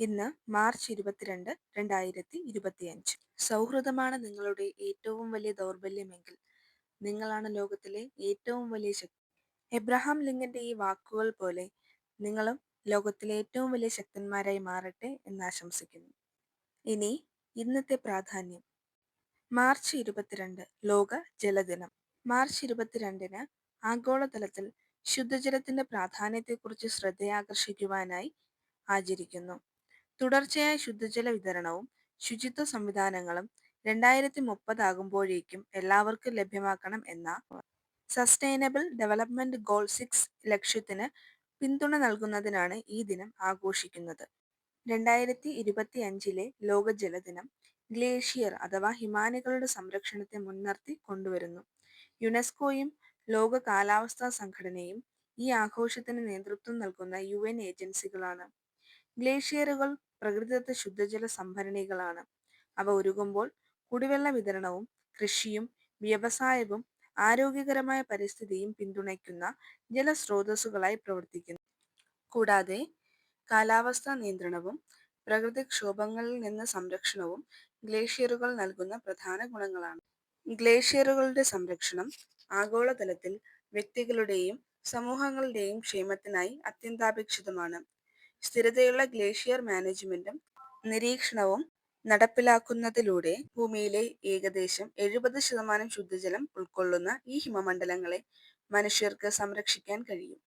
ഇന്ന് മാർച്ച് 22, 2025. സൗഹൃദമാണ് നിങ്ങളുടെ ഏറ്റവും വലിയ ദൗർബല്യമെങ്കിൽ നിങ്ങളാണ് ലോകത്തിലെ ഏറ്റവും വലിയ ശക്തി. എബ്രഹാം ലിങ്കന്റെ ഈ വാക്കുകൾ പോലെ നിങ്ങളും ലോകത്തിലെ ഏറ്റവും വലിയ ശക്തന്മാരായി മാറട്ടെ എന്ന് ആശംസിക്കുന്നു. ഇനി ഇന്നത്തെ പ്രാധാന്യം. മാർച്ച് 22 ലോക ജലദിനം. മാർച്ച് 22-ന് ആഗോളതലത്തിൽ ശുദ്ധജലത്തിന്റെ പ്രാധാന്യത്തെക്കുറിച്ച് ശ്രദ്ധയാകർഷിക്കുവാനായി ആചരിക്കുന്നു. തുടർച്ചയായ ശുദ്ധജല വിതരണവും ശുചിത്വ സംവിധാനങ്ങളും 2030 ആകുമ്പോഴേക്കും എല്ലാവർക്കും ലഭ്യമാക്കണം എന്ന സസ്റ്റൈനബിൾ ഡെവലപ്മെന്റ് ഗോൾ 6 ലക്ഷ്യത്തിന് പിന്തുണ നൽകുന്നതിനാണ് ഈ ദിനം ആഘോഷിക്കുന്നത്. 2025-ലെ ലോക ജലദിനം ഗ്ലേഷ്യർ അഥവാ ഹിമാനികളുടെ സംരക്ഷണത്തെ മുൻനിർത്തി കൊണ്ടുവരുന്നു. യുനെസ്കോയും ലോക കാലാവസ്ഥാ സംഘടനയും ഈ ആഘോഷത്തിന് നേതൃത്വം നൽകുന്ന UN ഏജൻസികളാണ്. ഗ്ലേഷ്യറുകൾ പ്രകൃതിദത്ത ശുദ്ധജല സംഭരണികളാണ്. അവ ഉരുകുമ്പോൾ കുടിവെള്ള വിതരണവും കൃഷിയും വ്യവസായവും ആരോഗ്യകരമായ പരിസ്ഥിതിയും പിന്തുണയ്ക്കുന്ന ജലസ്രോതസ്സുകളായി പ്രവർത്തിക്കുന്നു. കൂടാതെ കാലാവസ്ഥാ നിയന്ത്രണവും പ്രകൃതിക്ഷോഭങ്ങളിൽ നിന്ന് സംരക്ഷണവും ഗ്ലേഷ്യറുകൾ നൽകുന്ന പ്രധാന ഗുണങ്ങളാണ്. ഗ്ലേഷ്യറുകളുടെ സംരക്ഷണം ആഗോളതലത്തിൽ വ്യക്തികളുടെയും സമൂഹങ്ങളുടെയും ക്ഷേമത്തിനായി അത്യന്താപേക്ഷിതമാണ്. സ്ഥിരതയുള്ള ഗ്ലേഷ്യർ മാനേജ്മെന്റും നിരീക്ഷണവും നടപ്പിലാക്കുന്നതിലൂടെ ഭൂമിയിലെ ഏകദേശം 70% ശുദ്ധജലം ഉൾക്കൊള്ളുന്ന ഈ ഹിമമണ്ഡലങ്ങളെ മനുഷ്യർക്ക് സംരക്ഷിക്കാൻ കഴിയും.